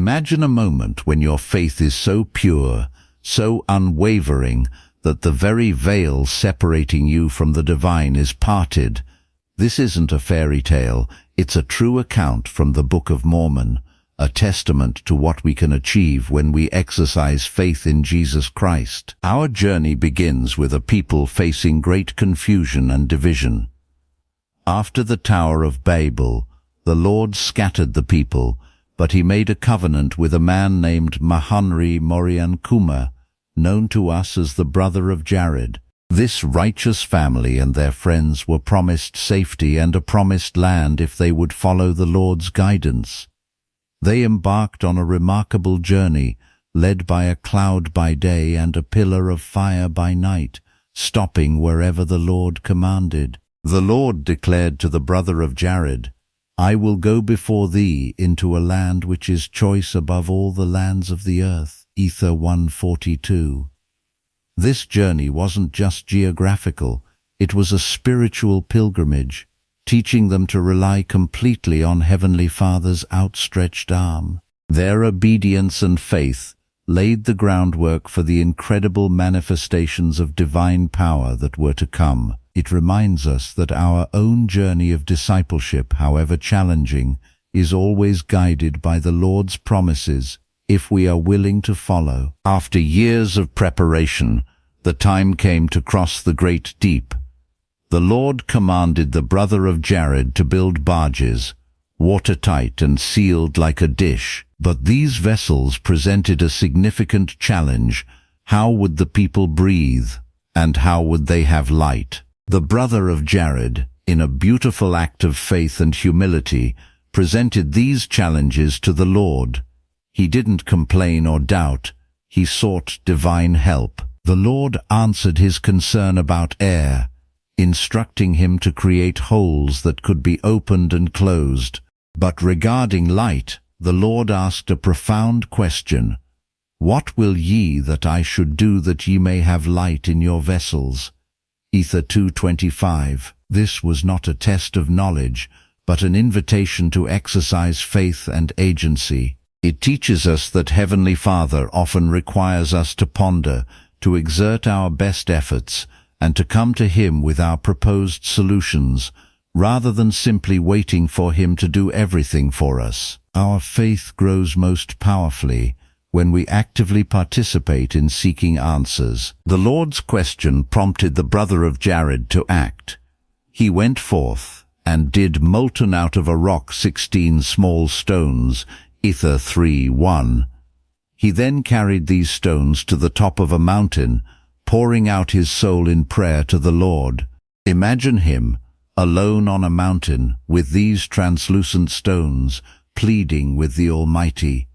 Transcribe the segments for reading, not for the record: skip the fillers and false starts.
Imagine a moment when your faith is so pure, so unwavering, that the very veil separating you from the divine is parted. This isn't a fairy tale, it's a true account from the Book of Mormon, a testament to what we can achieve when we exercise faith in Jesus Christ. Our journey begins with a people facing great confusion and division. After the Tower of Babel, the Lord scattered the people, but he made a covenant with a man named Mahonri Moriankuma, known to us as the brother of Jared. This righteous family and their friends were promised safety and a promised land if they would follow the Lord's guidance. They embarked on a remarkable journey, led by a cloud by day and a pillar of fire by night, stopping wherever the Lord commanded. The Lord declared to the brother of Jared, "I will go before thee into a land which is choice above all the lands of the earth." Ether 1:42. This journey wasn't just geographical, it was a spiritual pilgrimage, teaching them to rely completely on Heavenly Father's outstretched arm. Their obedience and faith laid the groundwork for the incredible manifestations of divine power that were to come. It reminds us that our own journey of discipleship, however challenging, is always guided by the Lord's promises if we are willing to follow. After years of preparation, the time came to cross the great deep. The Lord commanded the brother of Jared to build barges, watertight and sealed like a dish. But these vessels presented a significant challenge. How would the people breathe, and how would they have light? The brother of Jared, in a beautiful act of faith and humility, presented these challenges to the Lord. He didn't complain or doubt, he sought divine help. The Lord answered his concern about air, instructing him to create holes that could be opened and closed. But regarding light, the Lord asked a profound question. "What will ye that I should do that ye may have light in your vessels?" Ether 2:25. This was not a test of knowledge, but an invitation to exercise faith and agency. It teaches us that Heavenly Father often requires us to ponder, to exert our best efforts, and to come to Him with our proposed solutions, rather than simply waiting for Him to do everything for us. Our faith grows most powerfully when we actively participate in seeking answers. The Lord's question prompted the brother of Jared to act. He went forth and did molten out of a rock 16 small stones, Ether 3:1. He then carried these stones to the top of a mountain, pouring out his soul in prayer to the Lord. Imagine him, alone on a mountain, with these translucent stones, pleading with the Almighty.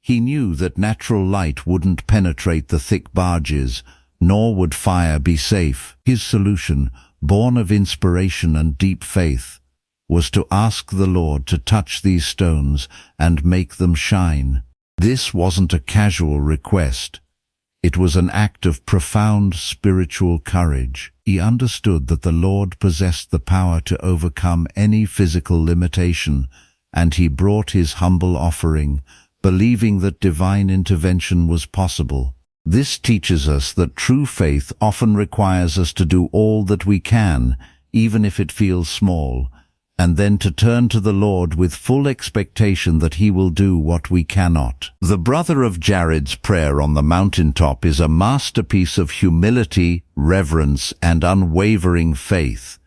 He knew that natural light wouldn't penetrate the thick barges, nor would fire be safe. His solution, born of inspiration and deep faith, was to ask the Lord to touch these stones and make them shine. This wasn't a casual request. It was an act of profound spiritual courage. He understood that the Lord possessed the power to overcome any physical limitation, and he brought his humble offering, believing that divine intervention was possible. This teaches us that true faith often requires us to do all that we can, even if it feels small, and then to turn to the Lord with full expectation that He will do what we cannot. The brother of Jared's prayer on the mountaintop is a masterpiece of humility, reverence, and unwavering faith.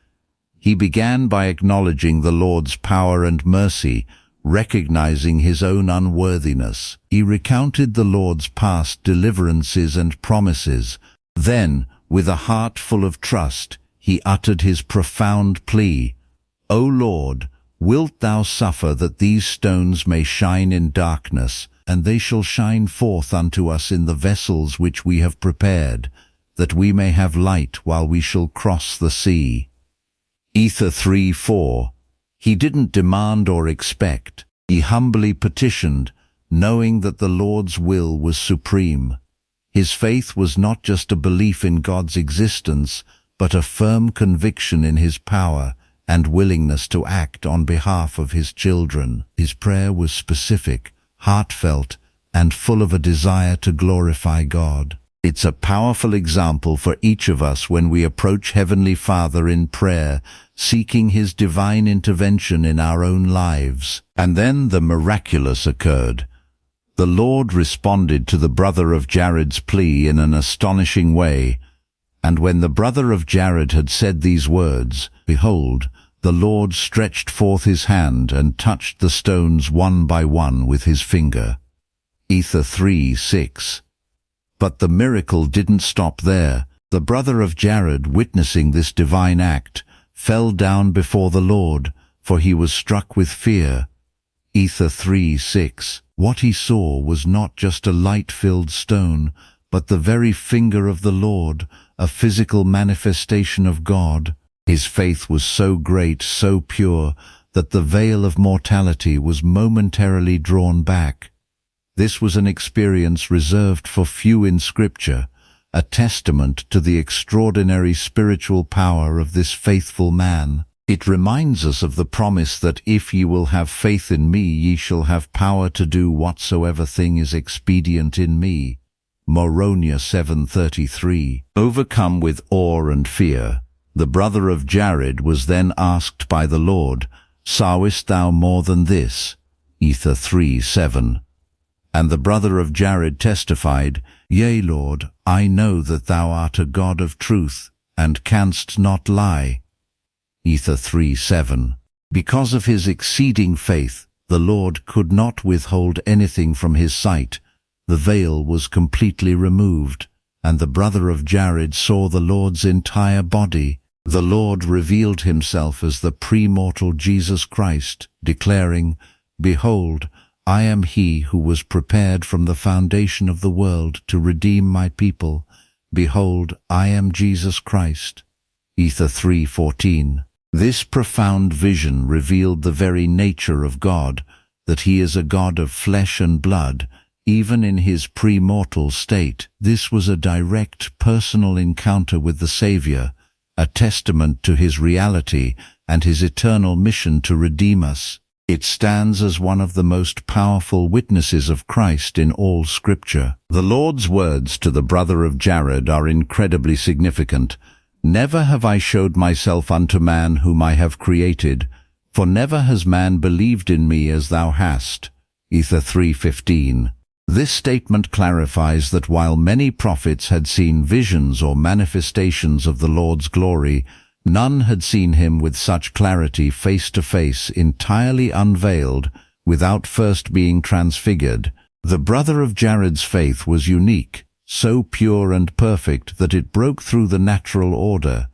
He began by acknowledging the Lord's power and mercy, recognizing his own unworthiness. He recounted the Lord's past deliverances and promises. Then, with a heart full of trust, he uttered his profound plea, "O Lord, wilt thou suffer that these stones may shine in darkness, and they shall shine forth unto us in the vessels which we have prepared, that we may have light while we shall cross the sea." Ether 3:4. He didn't demand or expect. He humbly petitioned, knowing that the Lord's will was supreme. His faith was not just a belief in God's existence, but a firm conviction in His power and willingness to act on behalf of His children. His prayer was specific, heartfelt, and full of a desire to glorify God. It's a powerful example for each of us when we approach Heavenly Father in prayer, seeking His divine intervention in our own lives. And then the miraculous occurred. The Lord responded to the brother of Jared's plea in an astonishing way. And when the brother of Jared had said these words, behold, the Lord stretched forth His hand and touched the stones one by one with His finger. Ether 3:6. But the miracle didn't stop there. The brother of Jared, witnessing this divine act, fell down before the Lord, for he was struck with fear. Ether 3:6. What he saw was not just a light-filled stone, but the very finger of the Lord, a physical manifestation of God. His faith was so great, so pure, that the veil of mortality was momentarily drawn back. This was an experience reserved for few in Scripture, a testament to the extraordinary spiritual power of this faithful man. It reminds us of the promise that if ye will have faith in me, ye shall have power to do whatsoever thing is expedient in me. Moroni 7:33. Overcome with awe and fear, the brother of Jared was then asked by the Lord, Sawest thou more than this? Ether 3:7. And the brother of Jared testified, Yea, Lord, I know that thou art a God of truth, and canst not lie. Ether 3:7. Because of his exceeding faith, the Lord could not withhold anything from his sight. The veil was completely removed, and the brother of Jared saw the Lord's entire body. The Lord revealed Himself as the Premortal Jesus Christ, declaring, Behold, I am He who was prepared from the foundation of the world to redeem my people. Behold, I am Jesus Christ. Ether 3:14. This profound vision revealed the very nature of God, that He is a God of flesh and blood, even in His premortal state. This was a direct, personal encounter with the Savior, a testament to His reality and His eternal mission to redeem us. It stands as one of the most powerful witnesses of Christ in all Scripture. The Lord's words to the brother of Jared are incredibly significant. Never have I showed myself unto man whom I have created, for never has man believed in me as thou hast. Ether 3:15. This statement clarifies that while many prophets had seen visions or manifestations of the Lord's glory, none had seen Him with such clarity face to face, entirely unveiled, without first being transfigured. The brother of Jared's faith was unique, so pure and perfect that it broke through the natural order.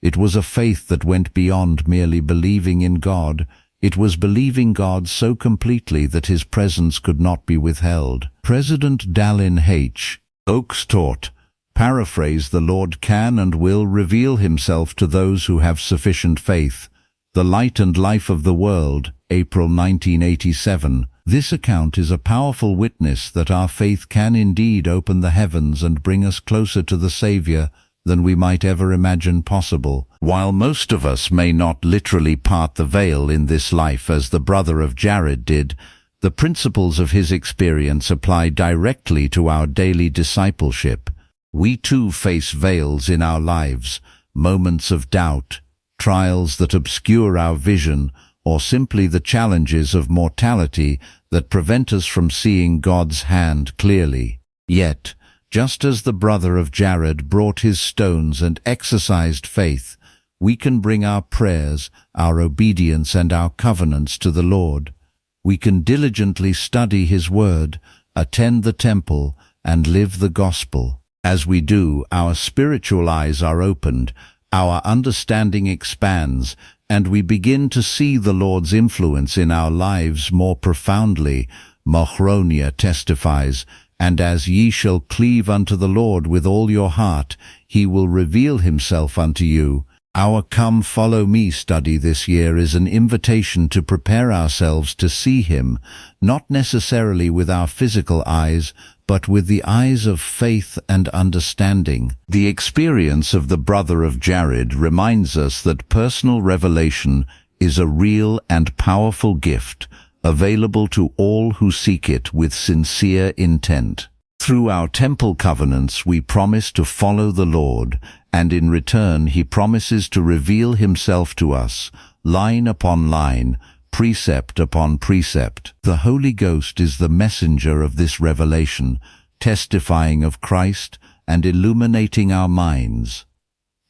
It was a faith that went beyond merely believing in God. It was believing God so completely that His presence could not be withheld. President Dallin H. Oakes taught, paraphrase, the Lord can and will reveal Himself to those who have sufficient faith. The Light and Life of the World, April 1987. This account is a powerful witness that our faith can indeed open the heavens and bring us closer to the Savior than we might ever imagine possible. While most of us may not literally part the veil in this life as the brother of Jared did, the principles of his experience apply directly to our daily discipleship. We too face veils in our lives, moments of doubt, trials that obscure our vision, or simply the challenges of mortality that prevent us from seeing God's hand clearly. Yet, just as the brother of Jared brought his stones and exercised faith, we can bring our prayers, our obedience, and our covenants to the Lord. We can diligently study His Word, attend the temple, and live the gospel. As we do, our spiritual eyes are opened, our understanding expands, and we begin to see the Lord's influence in our lives more profoundly. Moroni testifies, And as ye shall cleave unto the Lord with all your heart, He will reveal Himself unto you. Our Come Follow Me study this year is an invitation to prepare ourselves to see Him, not necessarily with our physical eyes, but with the eyes of faith and understanding. The experience of the brother of Jared reminds us that personal revelation is a real and powerful gift, available to all who seek it with sincere intent. Through our temple covenants we promise to follow the Lord, and in return he promises to reveal himself to us, line upon line, precept upon precept. The Holy Ghost is the messenger of this revelation, testifying of Christ and illuminating our minds.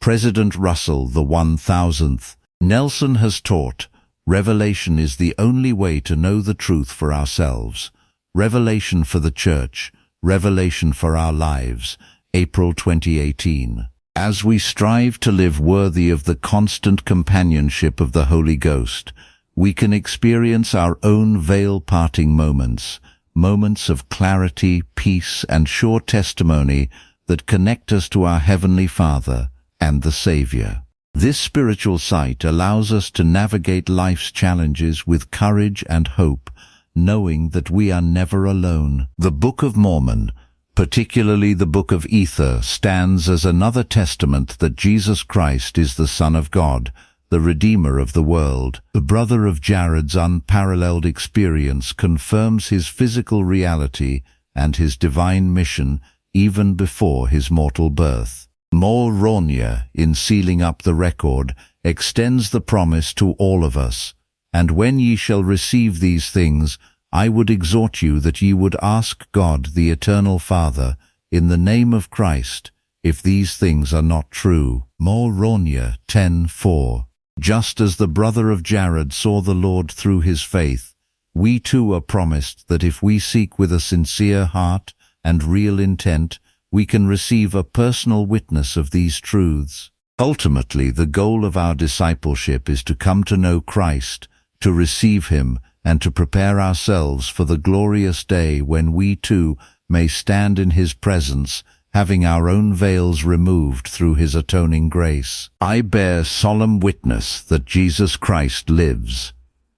President Russell, the 1000th. Nelson has taught, revelation is the only way to know the truth for ourselves. Revelation for the Church, revelation for our lives. April 2018. As we strive to live worthy of the constant companionship of the Holy Ghost, we can experience our own veil-parting moments, moments of clarity, peace, and sure testimony that connect us to our Heavenly Father and the Savior. This spiritual sight allows us to navigate life's challenges with courage and hope, knowing that we are never alone. The Book of Mormon, particularly the Book of Ether, stands as another testament that Jesus Christ is the Son of God, the Redeemer of the world. The brother of Jared's unparalleled experience confirms his physical reality and his divine mission even before his mortal birth. Mormon, in sealing up the record, extends the promise to all of us. And when ye shall receive these things, I would exhort you that ye would ask God the Eternal Father, in the name of Christ, if these things are not true. Mormon 10:4. Just as the brother of Jared saw the Lord through his faith, we too are promised that if we seek with a sincere heart and real intent, we can receive a personal witness of these truths. Ultimately, the goal of our discipleship is to come to know Christ, to receive him, and to prepare ourselves for the glorious day when we too may stand in his presence, having our own veils removed through his atoning grace. I bear solemn witness that Jesus Christ lives.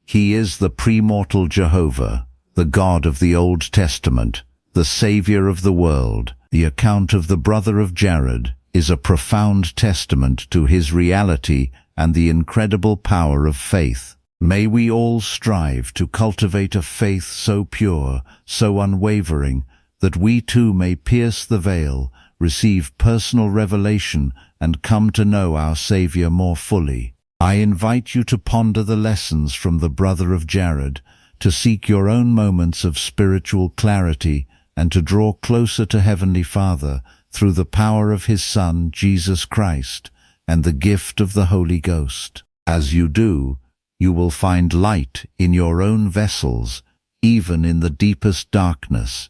He is the premortal Jehovah, the God of the Old Testament, the Savior of the world. The account of the brother of Jared is a profound testament to his reality and the incredible power of faith. May we all strive to cultivate a faith so pure, so unwavering, that we too may pierce the veil, receive personal revelation, and come to know our Savior more fully. I invite you to ponder the lessons from the brother of Jared, to seek your own moments of spiritual clarity, and to draw closer to Heavenly Father through the power of his Son, Jesus Christ, and the gift of the Holy Ghost. As you do, you will find light in your own vessels, even in the deepest darkness.